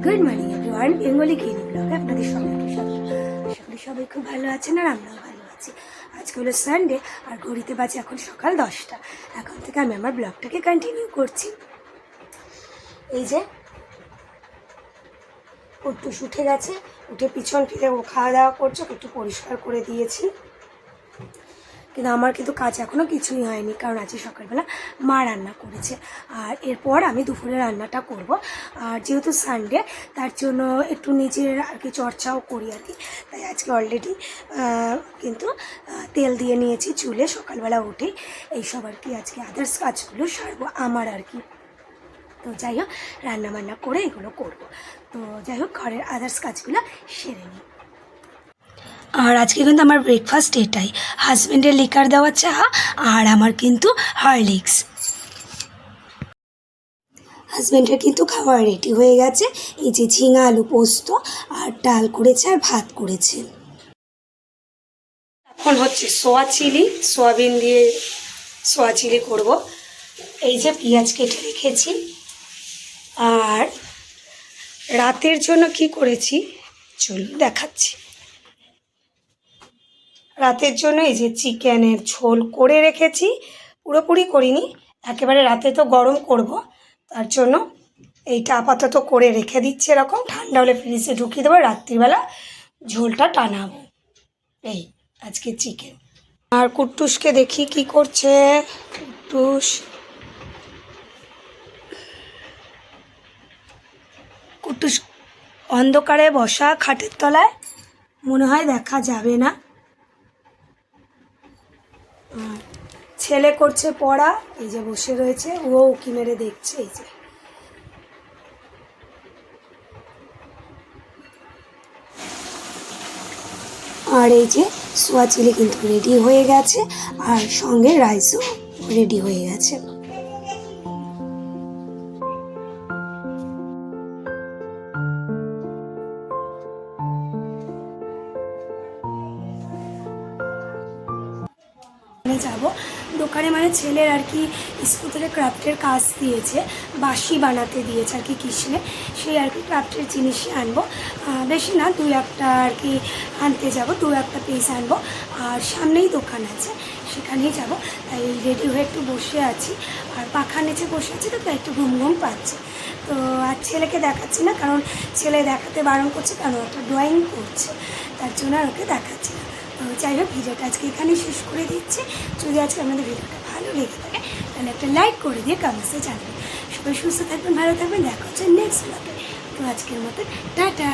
Good morning everyone, Bengali clinic ব্লগে আপনাদের সবাইকে স্বাগত। আশা করি সবাই খুব ভালো আছেন আর আমরাও ভালো আছি। আজকে হলো সানডে আর ঘড়িতে বাজে এখন সকাল 10টা। এখন থেকে আমি আমার ব্লগটাকে কন্টিনিউ করছি। এই যে কুট্টুস উঠে গেছে, উঠে পিছন ফিরে ও খাওয়া দাওয়া করছে, একটু পরিষ্কার করে দিয়েছি। কিন্তু আমার কিন্তু কাজ এখনও কিছুই হয়নি, কারণ আজকে সকালবেলা মা রান্না করেছে আর এরপর আমি দুপুরে রান্নাটা করব। আর যেহেতু সানডে তার জন্য একটু নিজের আর কি চর্চাও করি আর কি। তাই আজকে অলরেডি কিন্তু তেল দিয়ে নিয়েছি চুলে সকালবেলা উঠেই। এইসব আর কি আজকে আদার্স কাজগুলো সারবো আমার আর কি। তো যাই হোক, রান্নাবান্না করে এগুলো করব। তো যাই হোক, ঘরের আদার্স কাজগুলো সেরে নিই। আর আজকে কিন্তু আমার ব্রেকফাস্ট এটাই, হাজব্যান্ডের লিকার দেওয়া চা আর আমার কিন্তু হরলিক্স। হাজব্যান্ডের কিন্তু খাবার রেডি হয়ে গেছে। এই যে ঝিঙা আলু পোস্ত আর ডাল করেছে আর ভাত করেছে। এখন হচ্ছে সোয়া চিলি, সোয়াবিন দিয়ে সোয়া চিলি করবো। এই যে পেঁয়াজ কেটে রেখেছি। আর রাতের জন্য কি করেছি চলুন দেখাচ্ছি। রাতের জন্য এই যে চিকেনের ঝোল করে রেখেছি, পুরোপুরি করিনি, একেবারে রাতে তো গরম করব, তার জন্য এইটা আপাতত করে রেখে দিচ্ছি। এরকম ঠান্ডা হলে ফ্রিজে ঢুকিয়ে দেবো, রাত্রিবেলা ঝোলটা টানাবো। এই আজকে চিকেন। আর কুট্টুসকে দেখি কি করছে। কুট্টুস অন্ধকারে বসা খাটের তলায়, মনে হয় দেখা যাবে না। ছেলে করছে পড়া, এই যে বসে রয়েছে, ও উকি মেরে দেখছে। এই যে আর এই যে সোয়া চিলি কিন্তু রেডি হয়ে গেছে আর সঙ্গে রাইসও রেডি হয়ে গেছে। যাব দোকানে, মানে ছেলের আর কি স্কুল থেকে ক্রাফটের কাজ দিয়েছে, বাঁশি বানাতে দিয়েছে আর কি কৃষ্ণে, সেই আর কি ক্রাফটের জিনিসই আনবো। বেশি না, 2-1টা আর কি আনতে যাব, 2-1টা পিস আনবো। আর সামনেই দোকান আছে, সেখানেই যাব। তাই রেডি হয়ে একটু বসে আছি আর পাখার নিচে বসে আছি, তো একটু ঘুম ঘুম পাচ্ছে। তো আর ছেলেকে দেখাচ্ছি না, কারণ ছেলে দেখাতে বারণ করছে, কারণ একটা ড্রয়িং করছে, তার জন্য আর ওকে দেখাচ্ছি না। তো যাই হোক, ভিডিওটা আজকে এখানেই শেষ করে দিচ্ছি। যদি আজকে আমাদের ভিডিওটা ভালো লেগে থাকে তাহলে একটা লাইক করে দিয়ে কমেন্টসে জানাবেন। সবাই সুস্থ থাকবেন, ভালো থাকবেন, দেখা হচ্ছে নেক্সট ব্লগে। তো আজকের মতো টাটা।